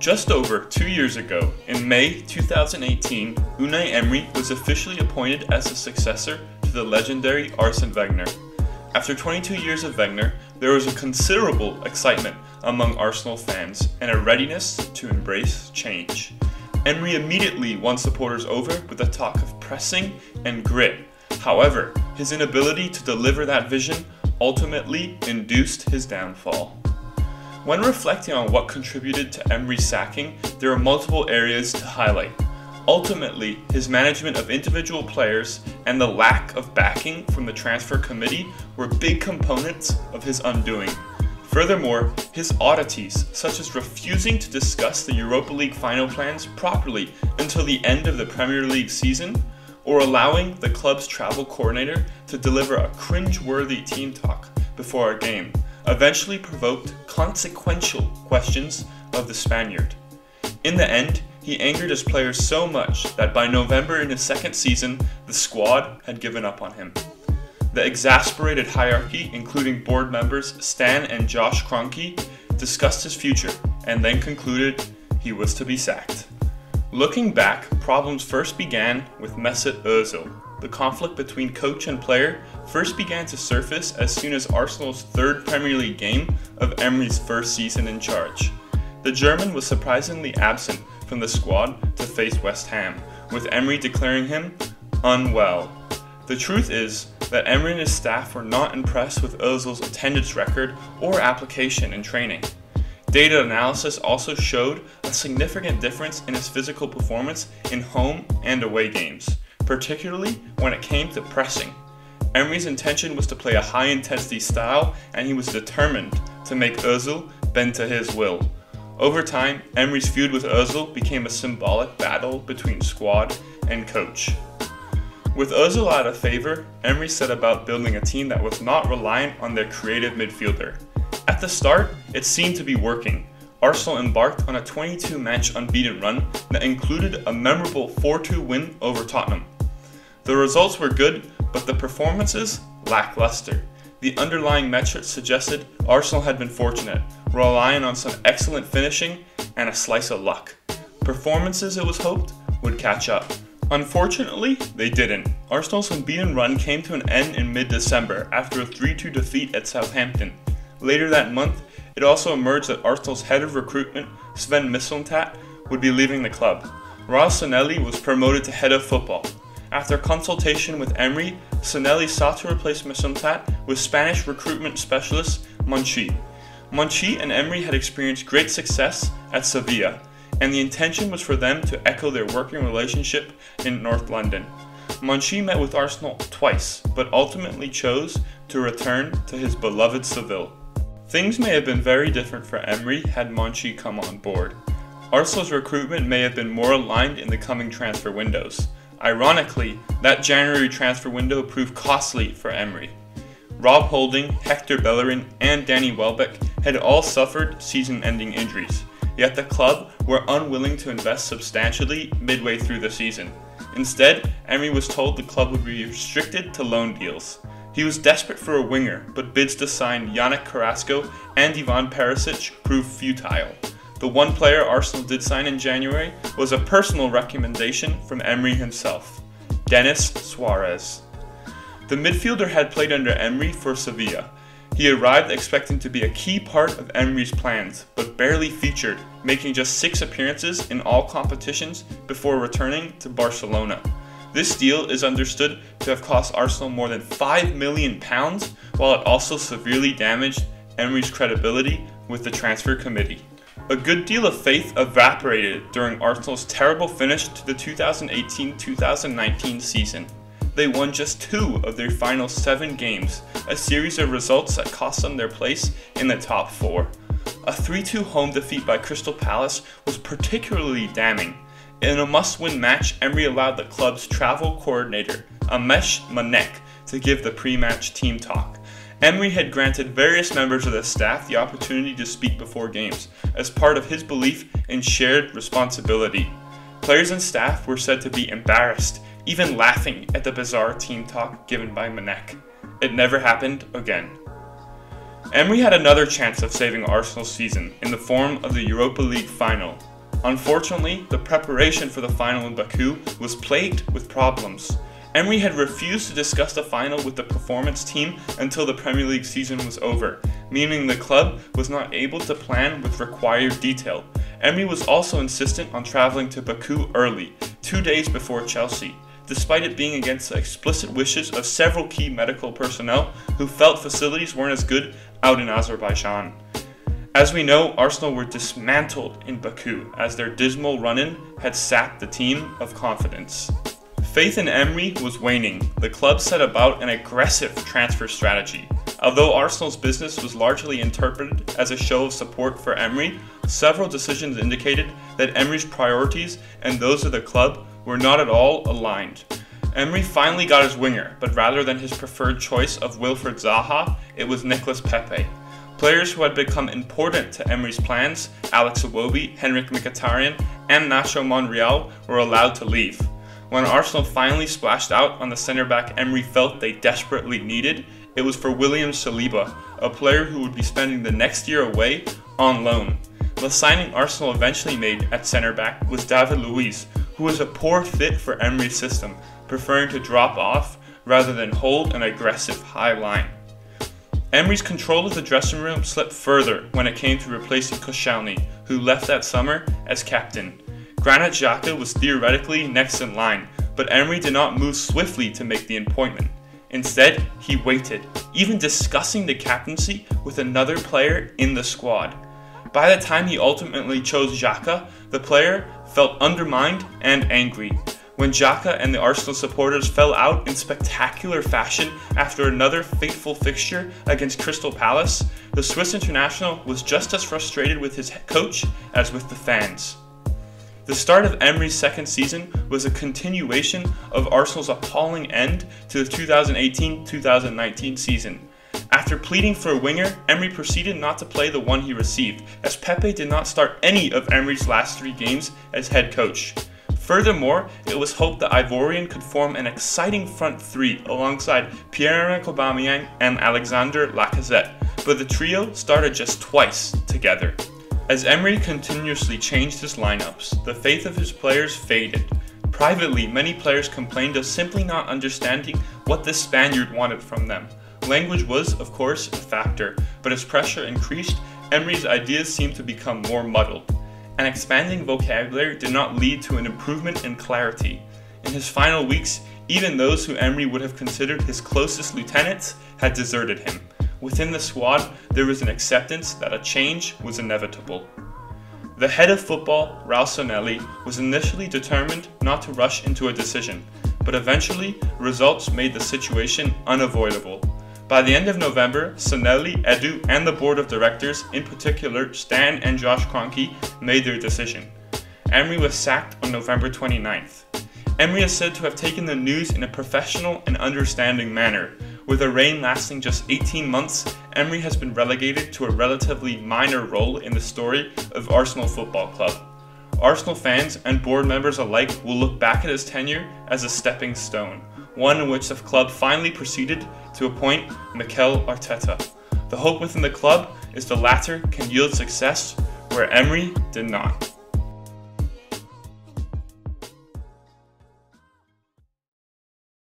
Just over 2 years ago, in May 2018, Unai Emery was officially appointed as the successor to the legendary Arsene Wenger. After 22 years of Wenger, there was a considerable excitement among Arsenal fans and a readiness to embrace change. Emery immediately won supporters over with the talk of pressing and grit. However, his inability to deliver that vision ultimately induced his downfall. When reflecting on what contributed to Emery's sacking, there are multiple areas to highlight. Ultimately, his management of individual players and the lack of backing from the transfer committee were big components of his undoing. Furthermore, his oddities, such as refusing to discuss the Europa League final plans properly until the end of the Premier League season, or allowing the club's travel coordinator to deliver a cringe-worthy team talk before a game, eventually provoked consequential questions of the Spaniard. In the end, he angered his players so much that by November in his second season, the squad had given up on him. The exasperated hierarchy, including board members Stan and Josh Kroenke, discussed his future and then concluded he was to be sacked. Looking back, problems first began with Mesut Ozil. The conflict between coach and player first began to surface as soon as Arsenal's third Premier League game of Emery's first season in charge. The German was surprisingly absent from the squad to face West Ham, with Emery declaring him unwell. The truth is that Emery and his staff were not impressed with Ozil's attendance record or application in training. Data analysis also showed a significant difference in his physical performance in home and away games, particularly when it came to pressing. Emery's intention was to play a high-intensity style, and he was determined to make Ozil bend to his will. Over time, Emery's feud with Ozil became a symbolic battle between squad and coach. With Ozil out of favor, Emery set about building a team that was not reliant on their creative midfielder. At the start, it seemed to be working. Arsenal embarked on a 22-match unbeaten run that included a memorable 4-2 win over Tottenham. The results were good, but the performances lackluster. The underlying metrics suggested Arsenal had been fortunate, relying on some excellent finishing and a slice of luck. Performances, it was hoped, would catch up. Unfortunately, they didn't. Arsenal's unbeaten run came to an end in mid-December after a 3-2 defeat at Southampton. Later that month, it also emerged that Arsenal's head of recruitment, Sven Mislintat, would be leaving the club. Ross Sanelli was promoted to head of football. After consultation with Emery, Sanelli sought to replace Mislintat with Spanish recruitment specialist Monchi. Monchi and Emery had experienced great success at Sevilla, and the intention was for them to echo their working relationship in North London. Monchi met with Arsenal twice, but ultimately chose to return to his beloved Seville. Things may have been very different for Emery had Monchi come on board. Arsenal's recruitment may have been more aligned in the coming transfer windows. Ironically, that January transfer window proved costly for Emery. Rob Holding, Hector Bellerin, and Danny Welbeck had all suffered season-ending injuries, yet the club were unwilling to invest substantially midway through the season. Instead, Emery was told the club would be restricted to loan deals. He was desperate for a winger, but bids to sign Yannick Carrasco and Ivan Perisic proved futile. The one player Arsenal did sign in January was a personal recommendation from Emery himself, Denis Suarez. The midfielder had played under Emery for Sevilla. He arrived expecting to be a key part of Emery's plans, but barely featured, making just 6 appearances in all competitions before returning to Barcelona. This deal is understood to have cost Arsenal more than £5 million, while it also severely damaged Emery's credibility with the transfer committee. A good deal of faith evaporated during Arsenal's terrible finish to the 2018-2019 season. They won just 2 of their final 7 games, a series of results that cost them their place in the top 4. A 3-2 home defeat by Crystal Palace was particularly damning. In a must-win match, Emery allowed the club's travel coordinator, Amesh Manek, to give the pre-match team talk. Emery had granted various members of the staff the opportunity to speak before games, as part of his belief in shared responsibility. Players and staff were said to be embarrassed, even laughing at the bizarre team talk given by Manek. It never happened again. Emery had another chance of saving Arsenal's season in the form of the Europa League final. Unfortunately, the preparation for the final in Baku was plagued with problems. Emery had refused to discuss the final with the performance team until the Premier League season was over, meaning the club was not able to plan with required detail. Emery was also insistent on travelling to Baku early, 2 days before Chelsea, despite it being against the explicit wishes of several key medical personnel who felt facilities weren't as good out in Azerbaijan. As we know, Arsenal were dismantled in Baku as their dismal run-in had sapped the team of confidence. Faith in Emery was waning. The club set about an aggressive transfer strategy. Although Arsenal's business was largely interpreted as a show of support for Emery, several decisions indicated that Emery's priorities and those of the club were not at all aligned. Emery finally got his winger, but rather than his preferred choice of Wilfried Zaha, it was Nicolas Pepe. Players who had become important to Emery's plans, Alex Iwobi, Henrik Mkhitaryan, and Nacho Monreal, were allowed to leave. When Arsenal finally splashed out on the centre-back Emery felt they desperately needed, it was for William Saliba, a player who would be spending the next year away on loan. The signing Arsenal eventually made at centre-back was David Luiz, who was a poor fit for Emery's system, preferring to drop off rather than hold an aggressive high line. Emery's control of the dressing room slipped further when it came to replacing Koscielny, who left that summer as captain. Granit Xhaka was theoretically next in line, but Emery did not move swiftly to make the appointment. Instead, he waited, even discussing the captaincy with another player in the squad. By the time he ultimately chose Xhaka, the player felt undermined and angry. When Xhaka and the Arsenal supporters fell out in spectacular fashion after another fateful fixture against Crystal Palace, the Swiss international was just as frustrated with his coach as with the fans. The start of Emery's second season was a continuation of Arsenal's appalling end to the 2018-2019 season. After pleading for a winger, Emery proceeded not to play the one he received, as Pepe did not start any of Emery's last 3 games as head coach. Furthermore, it was hoped the Ivorian could form an exciting front 3 alongside Pierre-Emerick Aubameyang and Alexander Lacazette, but the trio started just twice together. As Emery continuously changed his lineups, the faith of his players faded. Privately, many players complained of simply not understanding what the Spaniard wanted from them. Language was, of course, a factor, but as pressure increased, Emery's ideas seemed to become more muddled. An expanding vocabulary did not lead to an improvement in clarity. In his final weeks, even those who Emery would have considered his closest lieutenants had deserted him. Within the squad, there was an acceptance that a change was inevitable. The head of football, Raul Sonelli, was initially determined not to rush into a decision, but eventually results made the situation unavoidable. By the end of November, Sonelli, Edu, and the board of directors, in particular Stan and Josh Kroenke, made their decision. Emery was sacked on November 29th. Emery is said to have taken the news in a professional and understanding manner. With a reign lasting just 18 months, Emery has been relegated to a relatively minor role in the story of Arsenal Football Club. Arsenal fans and board members alike will look back at his tenure as a stepping stone, one in which the club finally proceeded to appoint Mikel Arteta. The hope within the club is the latter can yield success where Emery did not.